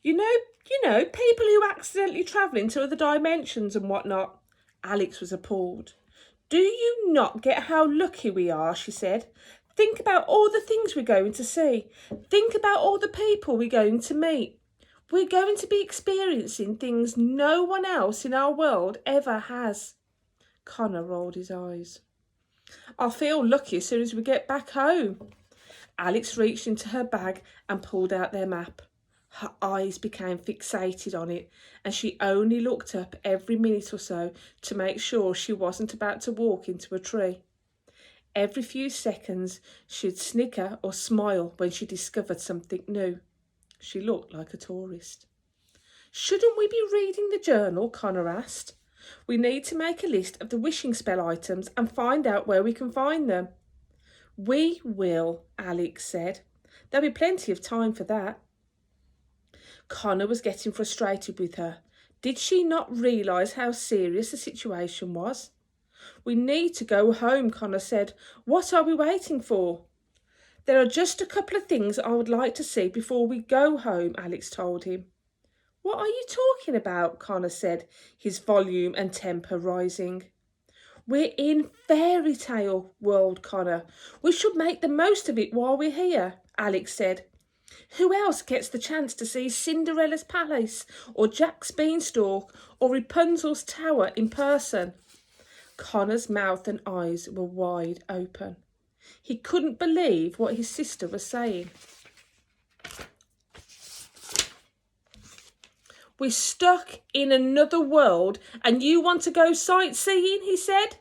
You know, people who accidentally travel into other dimensions and whatnot. Alex was appalled. Do you not get how lucky we are, she said. Think about all the things we're going to see. Think about all the people we're going to meet. We're going to be experiencing things no one else in our world ever has. Connor rolled his eyes. I'll feel lucky as soon as we get back home. Alex reached into her bag and pulled out their map. Her eyes became fixated on it, and she only looked up every minute or so to make sure she wasn't about to walk into a tree. Every few seconds, she'd snicker or smile when she discovered something new. She looked like a tourist. Shouldn't we be reading the journal? Connor asked. We need to make a list of the wishing spell items and find out where we can find them. We will, Alex said. There'll be plenty of time for that. Connor was getting frustrated with her. Did she not realise how serious the situation was? We need to go home, Connor said. What are we waiting for? There are just a couple of things I would like to see before we go home, Alex told him. What are you talking about? Connor said, his volume and temper rising. We're in fairy tale world, Connor. We should make the most of it while we're here, Alex said. Who else gets the chance to see Cinderella's palace or Jack's beanstalk or Rapunzel's tower in person? Connor's mouth and eyes were wide open. He couldn't believe what his sister was saying. We're stuck in another world and you want to go sightseeing, he said.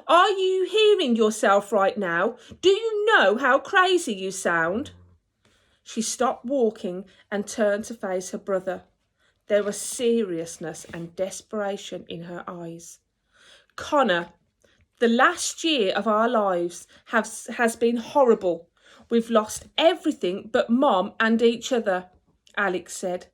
Are you hearing yourself right now? Do you know how crazy you sound? She stopped walking and turned to face her brother. There was seriousness and desperation in her eyes. Connor, the last year of our lives has been horrible. We've lost everything but Mom and each other, Alex said.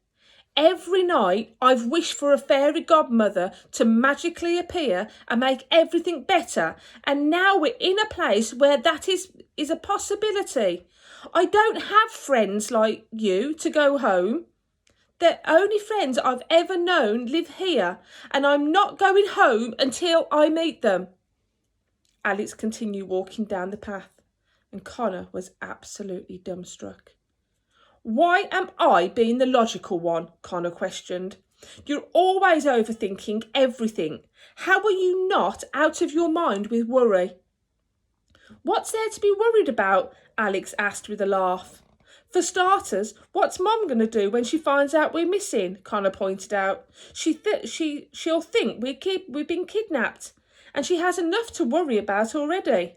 Every night I've wished for a fairy godmother to magically appear and make everything better, and now we're in a place where that is a possibility. I don't have friends like you to go home. The only friends I've ever known live here, and I'm not going home until I meet them. Alex continued walking down the path, and Connor was absolutely dumbstruck. Why am I being the logical one? Connor questioned. You're always overthinking everything. How are you not out of your mind with worry? What's there to be worried about? Alex asked with a laugh. For starters, what's Mum going to do when she finds out we're missing? Connor pointed out. She'll think we've been kidnapped, and she has enough to worry about already.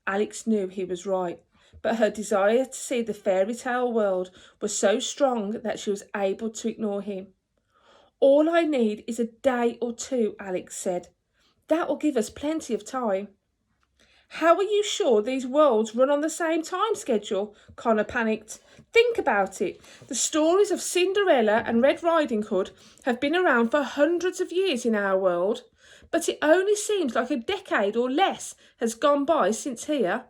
Alex knew he was right, but her desire to see the fairy tale world was so strong that she was able to ignore him. All I need is a day or two, Alex said. That will give us plenty of time. How are you sure these worlds run on the same time schedule? Connor panicked. Think about it. The stories of Cinderella and Red Riding Hood have been around for hundreds of years in our world, but it only seems like a decade or less has gone by since here.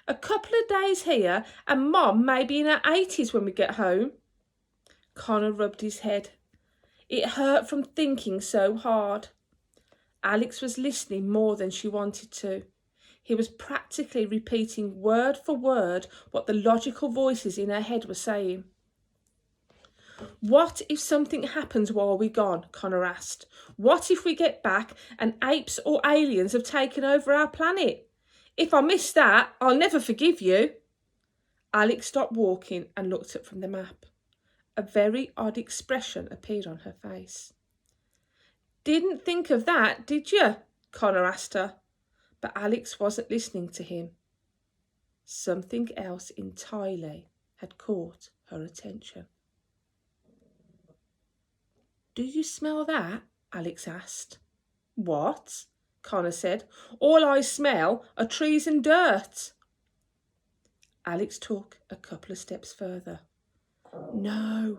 A couple of days here and Mom may be in her 80s when we get home. Connor rubbed his head. It hurt from thinking so hard. Alex was listening more than she wanted to. He was practically repeating word for word what the logical voices in her head were saying. What if something happens while we're gone? Connor asked. What if we get back and apes or aliens have taken over our planet? If I miss that, I'll never forgive you. Alex stopped walking and looked up from the map. A very odd expression appeared on her face. Didn't think of that, did you? Connor asked her. But Alex wasn't listening to him. Something else entirely had caught her attention. Do you smell that? Alex asked. What? Connor said. All I smell are trees and dirt. Alex took a couple of steps further. No,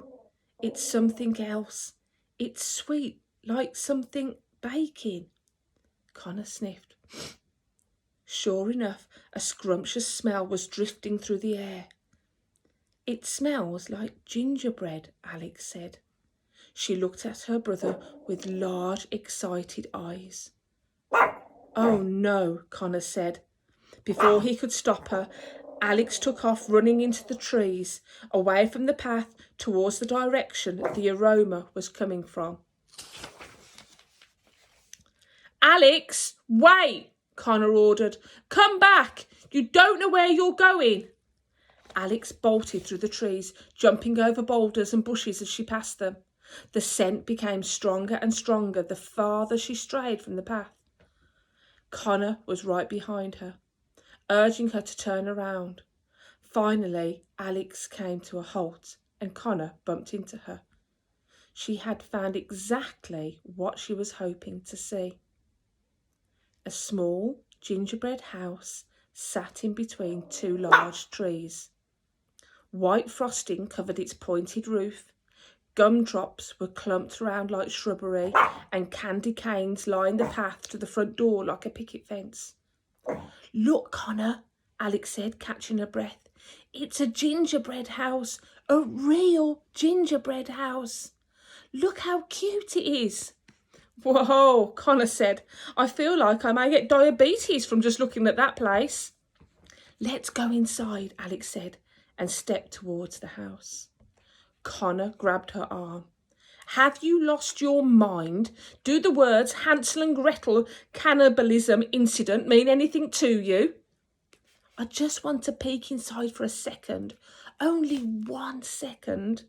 it's something else. It's sweet, like something baking. Connor sniffed. Sure enough, a scrumptious smell was drifting through the air. It smells like gingerbread, Alex said. She looked at her brother with large, excited eyes. Oh no, Connor said. Before he could stop her, Alex took off running into the trees, away from the path towards the direction the aroma was coming from. Alex, wait, Connor ordered. Come back. You don't know where you're going. Alex bolted through the trees, jumping over boulders and bushes as she passed them. The scent became stronger and stronger the farther she strayed from the path. Connor was right behind her, urging her to turn around. Finally, Alex came to a halt and Connor bumped into her. She had found exactly what she was hoping to see. A small gingerbread house sat in between two large trees. White frosting covered its pointed roof. Gumdrops were clumped around like shrubbery, and candy canes lined the path to the front door like a picket fence. Look, Connor, Alex said, catching her breath. It's a gingerbread house, a real gingerbread house. Look how cute it is. Whoa, Connor said. I feel like I may get diabetes from just looking at that place. Let's go inside, Alex said, and stepped towards the house. Connor grabbed her arm. Have you lost your mind? Do the words Hansel and Gretel cannibalism incident mean anything to you? I just want to peek inside for a second. Only 1 second.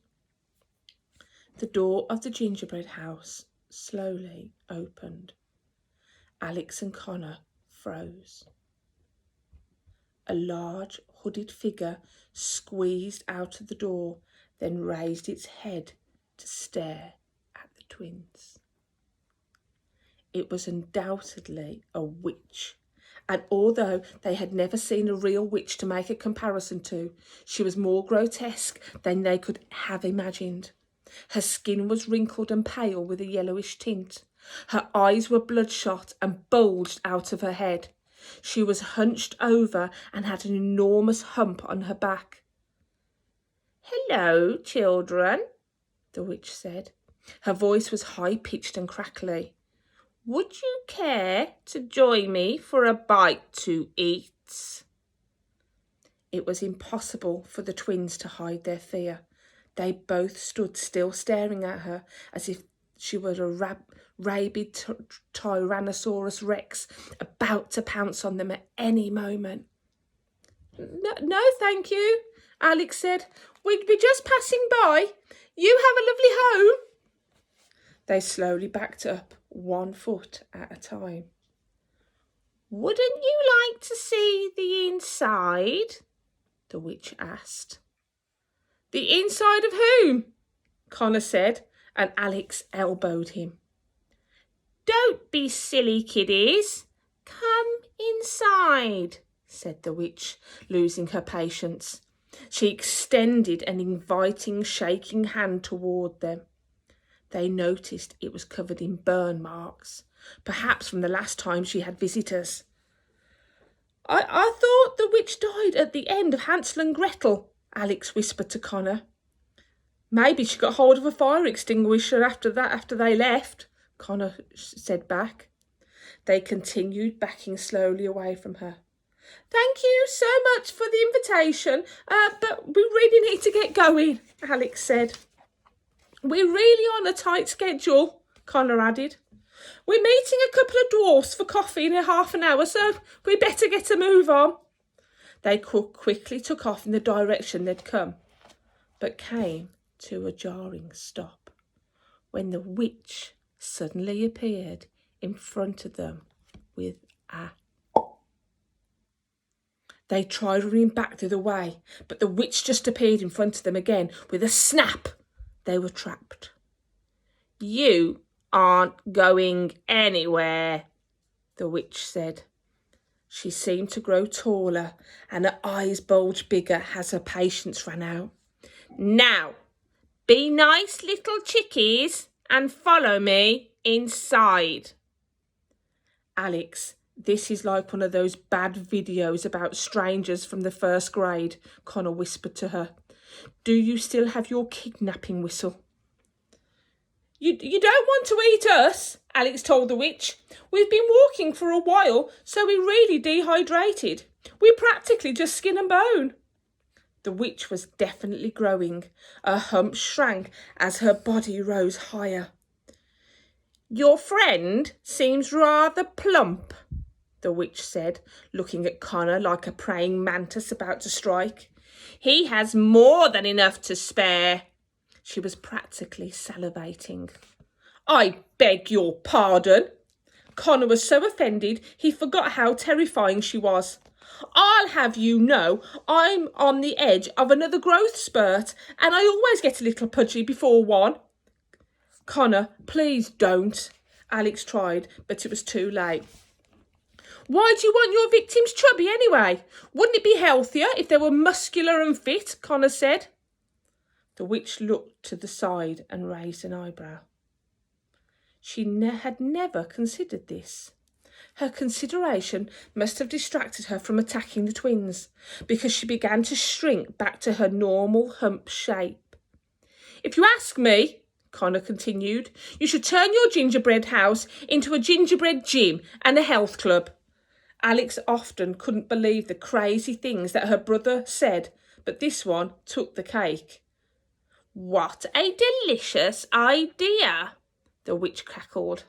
The door of the gingerbread house slowly opened. Alex and Connor froze. A large hooded figure squeezed out of the door, then raised its head to stare at the twins. It was undoubtedly a witch, and although they had never seen a real witch to make a comparison to, she was more grotesque than they could have imagined. Her skin was wrinkled and pale with a yellowish tint. Her eyes were bloodshot and bulged out of her head. She was hunched over and had an enormous hump on her back. Hello, children, the witch said. Her voice was high-pitched and crackly. Would you care to join me for a bite to eat? It was impossible for the twins to hide their fear. They both stood still staring at her as if she were a rabid Tyrannosaurus Rex about to pounce on them at any moment. No, thank you, Alex said. We'd be just passing by. You have a lovely home. They slowly backed up, 1 foot at a time. Wouldn't you like to see the inside? The witch asked. The inside of whom? Connor said, and Alex elbowed him. Don't be silly, kiddies. Come inside, said the witch, losing her patience. She extended an inviting, shaking hand toward them. They noticed it was covered in burn marks, perhaps from the last time she had visitors. I thought the witch died at the end of Hansel and Gretel, Alex whispered to Connor. Maybe she got hold of a fire extinguisher after they left, Connor said back. They continued backing slowly away from her. Thank you so much for the invitation, but we really need to get going, Alex said. We're really on a tight schedule, Connor added. We're meeting a couple of dwarfs for coffee in half an hour, so we better get a move on. They quickly took off in the direction they'd come, but came to a jarring stop when the witch suddenly appeared in front of them with a... They tried running back the other way, but the witch just appeared in front of them again with a snap. They were trapped. You aren't going anywhere, the witch said. She seemed to grow taller and her eyes bulged bigger as her patience ran out. Now, be nice little chickies and follow me inside. Alex, this is like one of those bad videos about strangers from the 1st grade, Connor whispered to her. Do you still have your kidnapping whistle? You don't want to eat us, Alex told the witch. We've been walking for a while, so we're really dehydrated. We're practically just skin and bone. The witch was definitely growing. Her hump shrank as her body rose higher. Your friend seems rather plump, the witch said, looking at Connor like a praying mantis about to strike. He has more than enough to spare. She was practically salivating. I beg your pardon. Connor was so offended he forgot how terrifying she was. I'll have you know I'm on the edge of another growth spurt, and I always get a little pudgy before one. Connor, please don't. Alex tried, but it was too late. Why do you want your victims chubby anyway? Wouldn't it be healthier if they were muscular and fit? Connor said. The witch looked to the side and raised an eyebrow. She had never considered this. Her consideration must have distracted her from attacking the twins, because she began to shrink back to her normal hump shape. If you ask me, Connor continued, you should turn your gingerbread house into a gingerbread gym and a health club. Alex often couldn't believe the crazy things that her brother said, but this one took the cake. What a delicious idea, the witch cackled.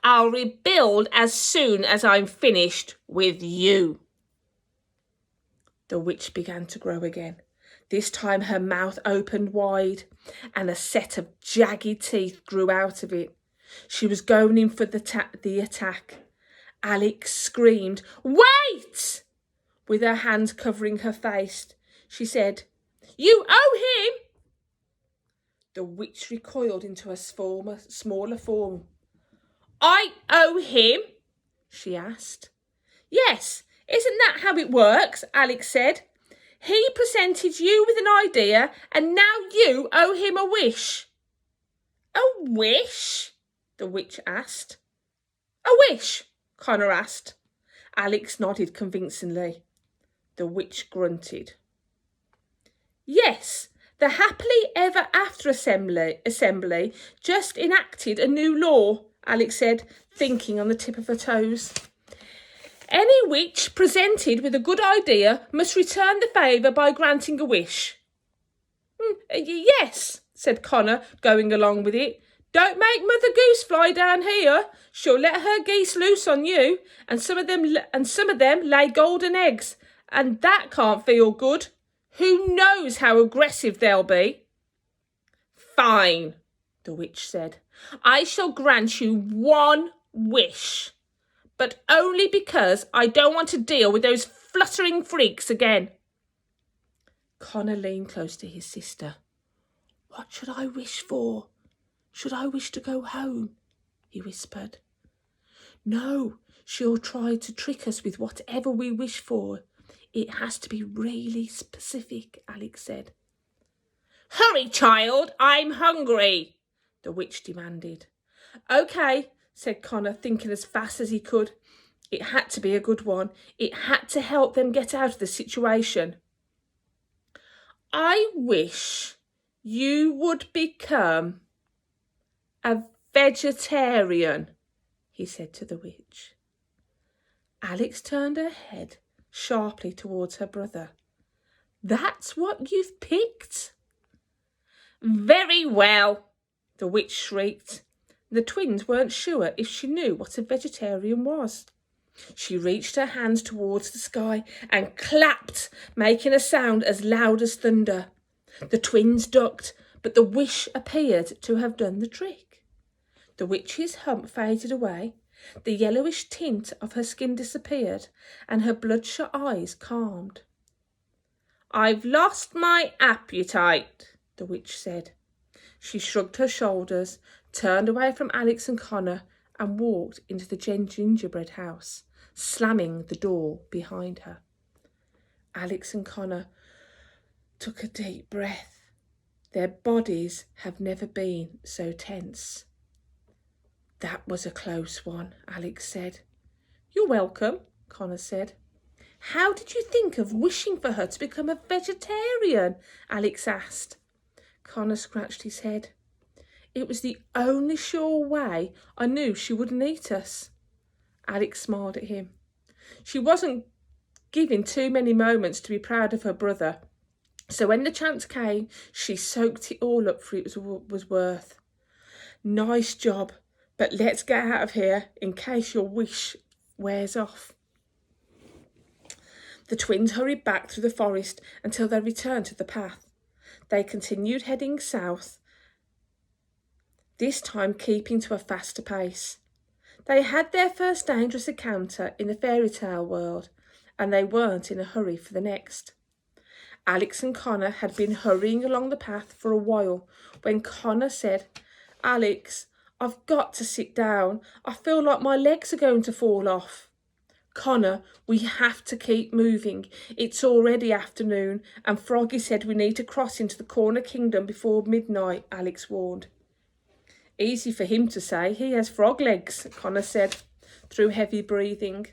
I'll rebuild as soon as I'm finished with you. The witch began to grow again. This time her mouth opened wide and a set of jagged teeth grew out of it. She was going in for the attack. Alex screamed, Wait! With her hands covering her face, she said, You owe him! The witch recoiled into a smaller form. I owe him? She asked. Yes, isn't that how it works? Alex said. He presented you with an idea and now you owe him a wish. A wish? The witch asked. A wish? Connor asked. Alex nodded convincingly. The witch grunted. Yes, the Happily Ever After Assembly just enacted a new law, Alex said, thinking on the tip of her toes. Any witch presented with a good idea must return the favour by granting a wish. Yes, said Connor, going along with it. Don't make Mother Goose fly down here. She'll let her geese loose on you, and some of them lay golden eggs, and that can't feel good. Who knows how aggressive they'll be? Fine, the witch said. I shall grant you one wish, but only because I don't want to deal with those fluttering freaks again. Connor leaned close to his sister. What should I wish for? Should I wish to go home? He whispered. No, she'll try to trick us with whatever we wish for. It has to be really specific, Alex said. Hurry, child, I'm hungry, the witch demanded. Okay, said Connor, thinking as fast as he could. It had to be a good one. It had to help them get out of the situation. I wish you would become a vegetarian, he said to the witch. Alex turned her head sharply towards her brother. That's what you've picked? Very well, the witch shrieked. The twins weren't sure if she knew what a vegetarian was. She reached her hands towards the sky and clapped, making a sound as loud as thunder. The twins ducked, but the wish appeared to have done the trick. The witch's hump faded away, the yellowish tint of her skin disappeared, and her bloodshot eyes calmed. I've lost my appetite, the witch said. She shrugged her shoulders, turned away from Alex and Connor, and walked into the gingerbread house, slamming the door behind her. Alex and Connor took a deep breath. Their bodies have never been so tense. That was a close one, Alex said. You're welcome, Connor said. How did you think of wishing for her to become a vegetarian? Alex asked. Connor scratched his head. It was the only sure way I knew she wouldn't eat us. Alex smiled at him. She wasn't given too many moments to be proud of her brother, so when the chance came, she soaked it all up for it was worth. Nice job, but let's get out of here in case your wish wears off. The twins hurried back through the forest until they returned to the path. They continued heading south, this time keeping to a faster pace. They had their first dangerous encounter in the fairy tale world, and they weren't in a hurry for the next. Alex and Connor had been hurrying along the path for a while when Connor said, "Alex, I've got to sit down. I feel like my legs are going to fall off." "Connor, we have to keep moving. It's already afternoon, and Froggy said we need to cross into the Corner Kingdom before midnight," Alex warned. "Easy for him to say. He has frog legs," Connor said, through heavy breathing.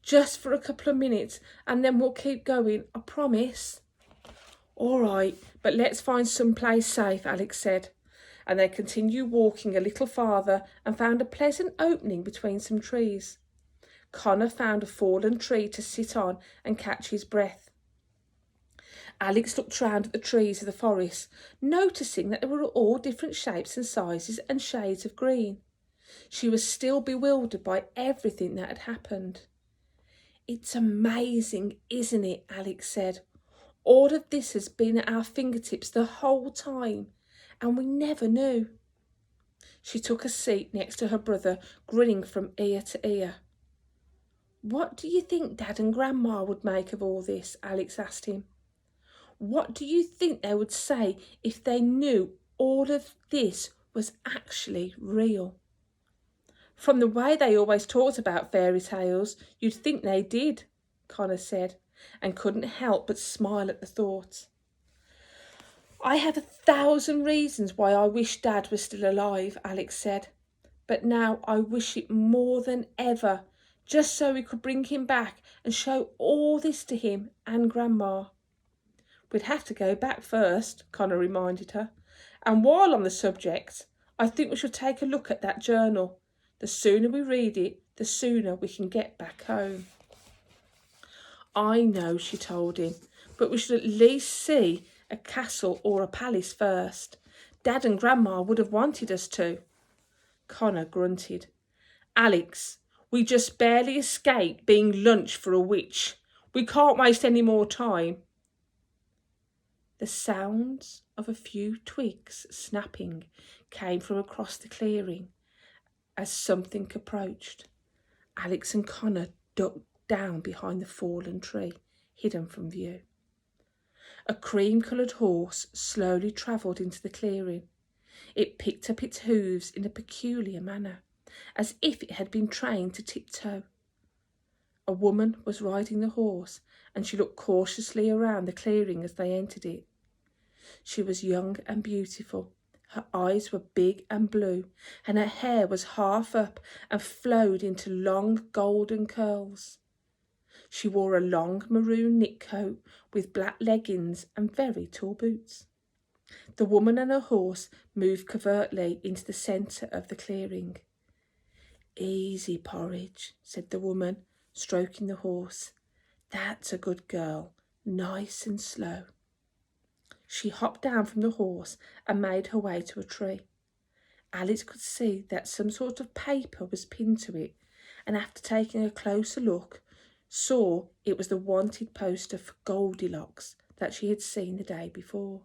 "Just for a couple of minutes, and then we'll keep going, I promise." "All right, but let's find some place safe," Alex said, and they continued walking a little farther and found a pleasant opening between some trees. Connor found a fallen tree to sit on and catch his breath. Alex looked round at the trees of the forest, noticing that they were all different shapes and sizes and shades of green. She was still bewildered by everything that had happened. "It's amazing, isn't it?" Alex said. "All of this has been at our fingertips the whole time, and we never knew." She took a seat next to her brother, grinning from ear to ear. "What do you think Dad and Grandma would make of all this?" Alex asked him. "What do you think they would say if they knew all of this was actually real?" "From the way they always talked about fairy tales, you'd think they did," Connor said, and couldn't help but smile at the thought. "I have 1,000 reasons why I wish Dad was still alive," Alex said. "But now I wish it more than ever, just so we could bring him back and show all this to him and Grandma." "We'd have to go back first," Connor reminded her. "And while on the subject, I think we should take a look at that journal. The sooner we read it, the sooner we can get back home." "I know," she told him, "but we should at least see a castle or a palace first. Dad and Grandma would have wanted us to." Connor grunted. "Alex, we just barely escaped being lunch for a witch. We can't waste any more time." The sounds of a few twigs snapping came from across the clearing as something approached. Alex and Connor ducked down behind the fallen tree, hidden from view. A cream-coloured horse slowly travelled into the clearing. It picked up its hooves in a peculiar manner, as if it had been trained to tiptoe. A woman was riding the horse, and she looked cautiously around the clearing as they entered it. She was young and beautiful. Her eyes were big and blue, and her hair was half up and flowed into long golden curls. She wore a long maroon knit coat with black leggings and very tall boots. The woman and her horse moved covertly into the centre of the clearing. "Easy, Porridge," said the woman, stroking the horse. "That's a good girl, nice and slow." She hopped down from the horse and made her way to a tree. Alice could see that some sort of paper was pinned to it, and after taking a closer look, saw it was the wanted poster for Goldilocks that she had seen the day before.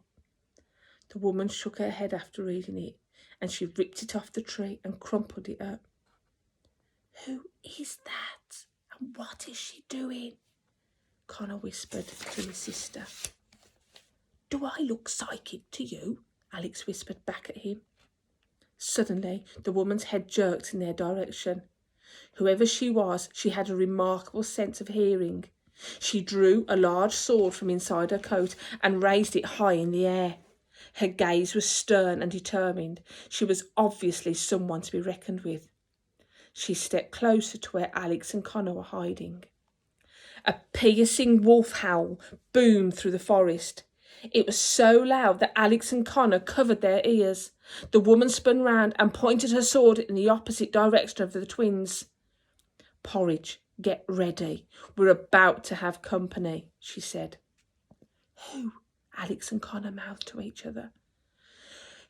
The woman shook her head after reading it, and she ripped it off the tree and crumpled it up. "Who is that, and what is she doing?" Connor whispered to his sister. "Do I look psychic to you?" Alex whispered back at him. Suddenly, the woman's head jerked in their direction. Whoever she was, she had a remarkable sense of hearing. She drew a large sword from inside her coat and raised it high in the air. Her gaze was stern and determined. She was obviously someone to be reckoned with. She stepped closer to where Alex and Connor were hiding. A piercing wolf howl boomed through the forest. It was so loud that Alex and Connor covered their ears. The woman spun round and pointed her sword in the opposite direction of the twins. "Porridge, get ready. We're about to have company," she said. "Who?" Alex and Connor mouthed to each other.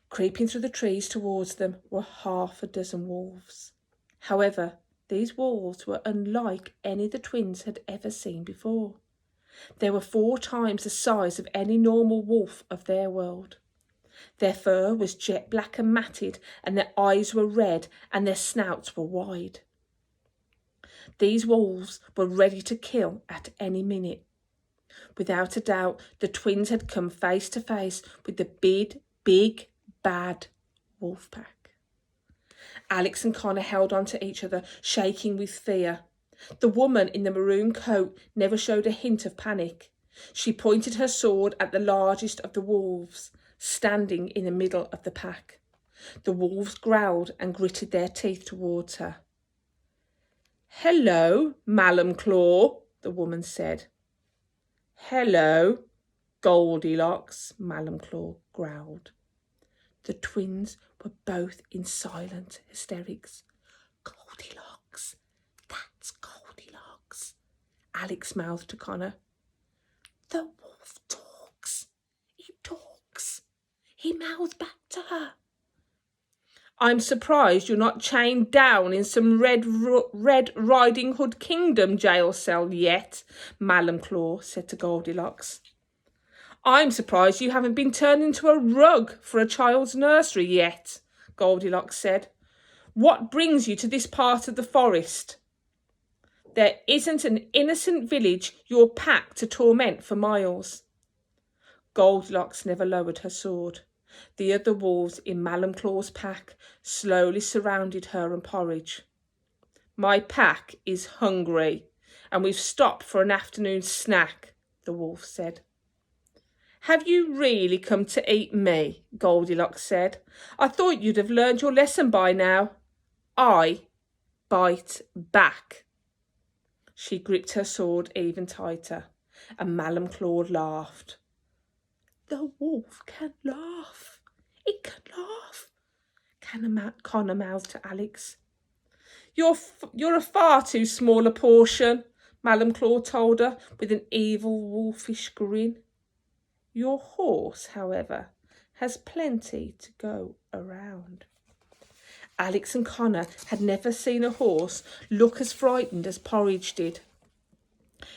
Creeping through the trees towards them were half a dozen wolves. However, these wolves were unlike any the twins had ever seen before. They were 4 times the size of any normal wolf of their world. Their fur was jet black and matted, and their eyes were red and their snouts were wide. These wolves were ready to kill at any minute. Without a doubt, the twins had come face to face with the big, bad wolf pack. Alex and Connor held on to each other, shaking with fear. The woman in the maroon coat never showed a hint of panic. She pointed her sword at the largest of the wolves, standing in the middle of the pack. The wolves growled and gritted their teeth towards her. "Hello, Malum Claw," the woman said. "Hello, Goldilocks," Malum Claw growled. The twins were both in silent hysterics. "Goldilocks, that's Goldilocks," Alex mouthed to Connor. "The wolf talks. He talks," he mouthed back to her. "I'm surprised you're not chained down in some Red Riding Hood Kingdom jail cell yet," Malum Claw said to Goldilocks. "I'm surprised you haven't been turned into a rug for a child's nursery yet," Goldilocks said. "What brings you to this part of the forest? There isn't an innocent village your pack to torment for miles." Goldilocks never lowered her sword. The other wolves in Malum Claw's pack slowly surrounded her and Porridge. "My pack is hungry, and we've stopped for an afternoon snack," the wolf said. "Have you really come to eat me?" Goldilocks said. "I thought you'd have learned your lesson by now. I bite back." She gripped her sword even tighter, and Malum Claw laughed. "The wolf can laugh. It can laugh," Connor mouthed to Alex. You're a far too small a portion," Malum Claw told her with an evil wolfish grin. "Your horse, however, has plenty to go around." Alex and Connor had never seen a horse look as frightened as Porridge did.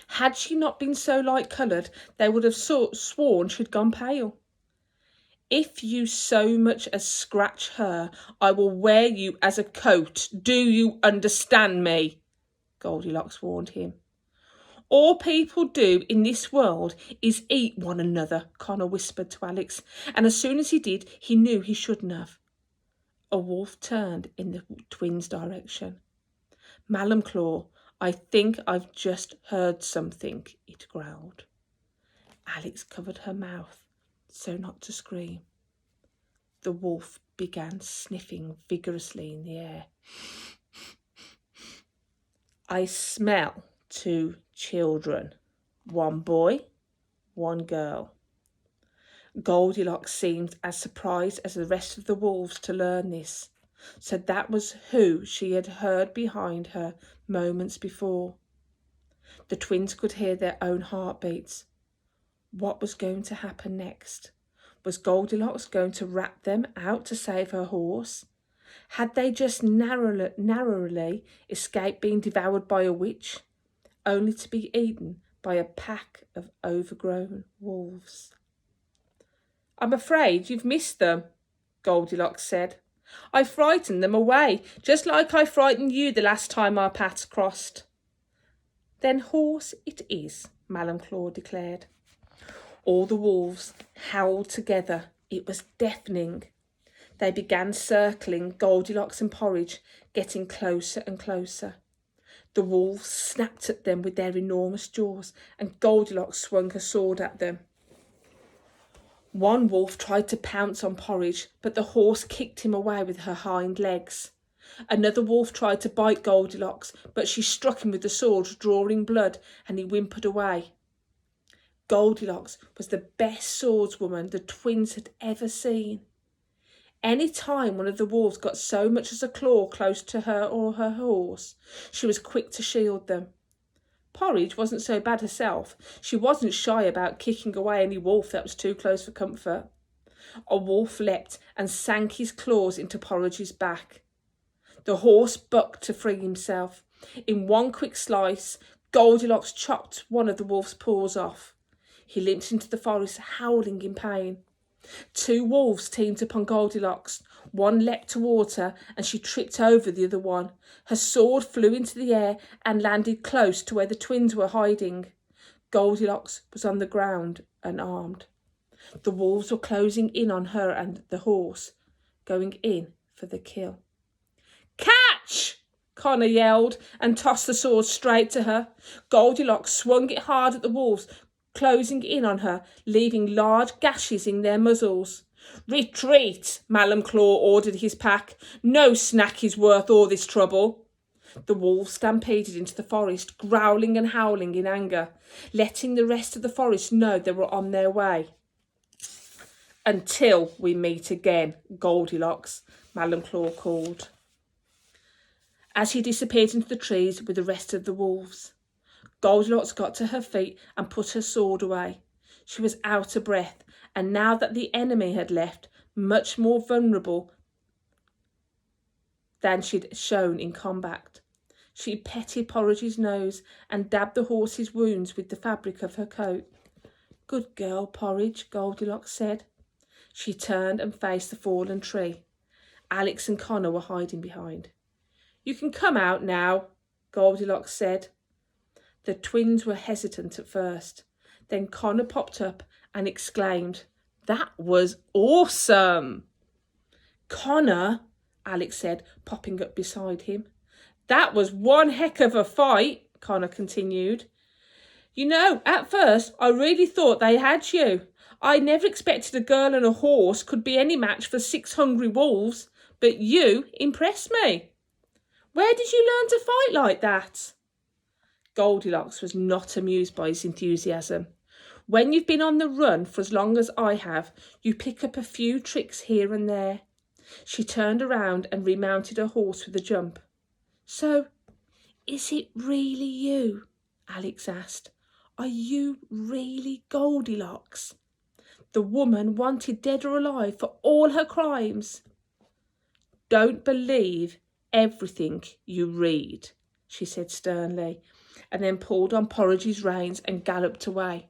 Had she not been so light-coloured, they would have sworn she'd gone pale. "If you so much as scratch her, I will wear you as a coat. Do you understand me?" Goldilocks warned him. "All people do in this world is eat one another," Connor whispered to Alex, and as soon as he did, he knew he shouldn't have. A wolf turned in the twins' direction. "Malum Claw, I think I've just heard something," it growled. Alex covered her mouth so not to scream. The wolf began sniffing vigorously in the air. "I smell 2 children, 1 boy, 1 girl." Goldilocks seemed as surprised as the rest of the wolves to learn this. So that was who she had heard behind her moments before. The twins could hear their own heartbeats. What was going to happen next? Was Goldilocks going to rat them out to save her horse? Had they just narrowly escaped being devoured by a witch, only to be eaten by a pack of overgrown wolves? "I'm afraid you've missed them," Goldilocks said. "I frightened them away, just like I frightened you the last time our paths crossed." "Then horse it is," Malum Claw declared. All the wolves howled together. It was deafening. They began circling Goldilocks and Porridge, getting closer and closer. The wolves snapped at them with their enormous jaws, and Goldilocks swung her sword at them. One wolf tried to pounce on Porridge, but the horse kicked him away with her hind legs. Another wolf tried to bite Goldilocks, but she struck him with the sword, drawing blood, and he whimpered away. Goldilocks was the best swordswoman the twins had ever seen. Any time one of the wolves got so much as a claw close to her or her horse, she was quick to shield them. Porridge wasn't so bad herself. She wasn't shy about kicking away any wolf that was too close for comfort. A wolf leapt and sank his claws into Porridge's back. The horse bucked to free himself. In one quick slice, Goldilocks chopped one of the wolf's paws off. He limped into the forest, howling in pain. Two wolves teamed upon Goldilocks. One leapt towards her and she tripped over the other one. Her sword flew into the air and landed close to where the twins were hiding. Goldilocks was on the ground, unarmed. The wolves were closing in on her and the horse, going in for the kill. "Catch!" Connor yelled and tossed the sword straight to her. Goldilocks swung it hard at the wolves, closing in on her, leaving large gashes in their muzzles. "Retreat!" Malum Claw ordered his pack. "No snack is worth all this trouble." The wolves stampeded into the forest, growling and howling in anger, letting the rest of the forest know they were on their way. "Until we meet again, Goldilocks," Malum Claw called, as he disappeared into the trees with the rest of the wolves. Goldilocks got to her feet and put her sword away. She was out of breath, and now that the enemy had left, much more vulnerable than she'd shown in combat. She petted Porridge's nose and dabbed the horse's wounds with the fabric of her coat. "Good girl, Porridge," Goldilocks said. She turned and faced the fallen tree. Alex and Connor were hiding behind. "You can come out now," Goldilocks said. The twins were hesitant at first. Then Connor popped up and exclaimed, "That was awesome!" "Connor," Alex said, popping up beside him. "That was one heck of a fight," Connor continued. "You know, at first I really thought they had you. I never expected a girl and a horse could be any match for 6 hungry wolves, but you impressed me. Where did you learn to fight like that?" Goldilocks was not amused by his enthusiasm. When you've been on the run for as long as I have, you pick up a few tricks here and there. She turned around and remounted her horse with a jump. "So, is it really you?" Alex asked. "Are you really Goldilocks? The woman wanted dead or alive for all her crimes?" "Don't believe everything you read," she said sternly, and then pulled on Porridge's reins and galloped away.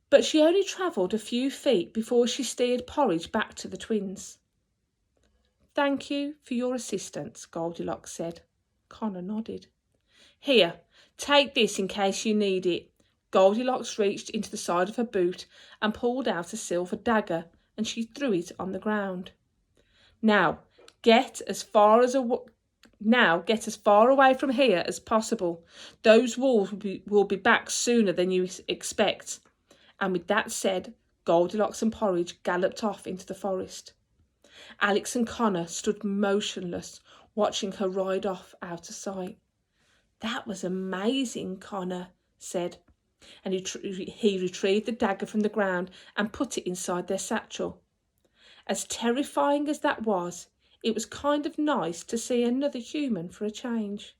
But she only travelled a few feet before she steered Porridge back to the twins. "Thank you for your assistance," Goldilocks said. Connor nodded. "Here, take this in case you need it." Goldilocks reached into the side of her boot and pulled out a silver dagger, and she threw it on the ground. Now get as far away from here as possible. Those wolves will be back sooner than you expect." And with that said, Goldilocks and Porridge galloped off into the forest. Alex and Connor stood motionless, watching her ride off out of sight. "That was amazing," Connor said, and he retrieved the dagger from the ground and put it inside their satchel. As terrifying as that was, it was kind of nice to see another human for a change.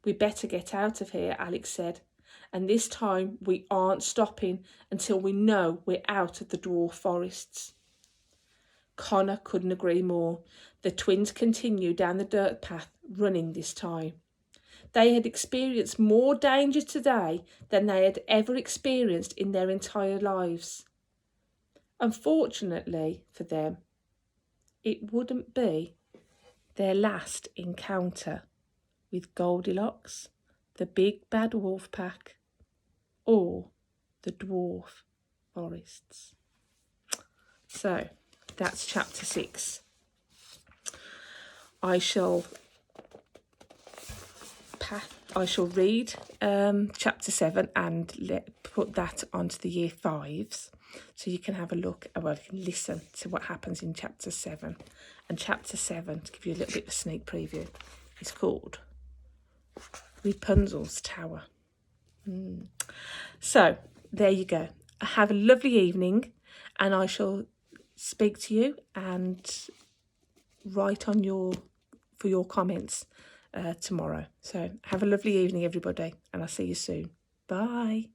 "We better get out of here," Alex said, "and this time we aren't stopping until we know we're out of the dwarf forests." Connor couldn't agree more. The twins continued down the dirt path, running this time. They had experienced more danger today than they had ever experienced in their entire lives. Unfortunately for them, it wouldn't be their last encounter with Goldilocks, the big bad wolf pack, or the dwarf forests. So that's chapter 6. I shall read chapter 7 and put that onto the year 5s. So you can have a look, well, you can listen to what happens in chapter 7. And chapter 7, to give you a little bit of a sneak preview, is called Rapunzel's Tower. So there you go. Have a lovely evening, and I shall speak to you and write on for your comments tomorrow. So have a lovely evening, everybody, and I'll see you soon. Bye.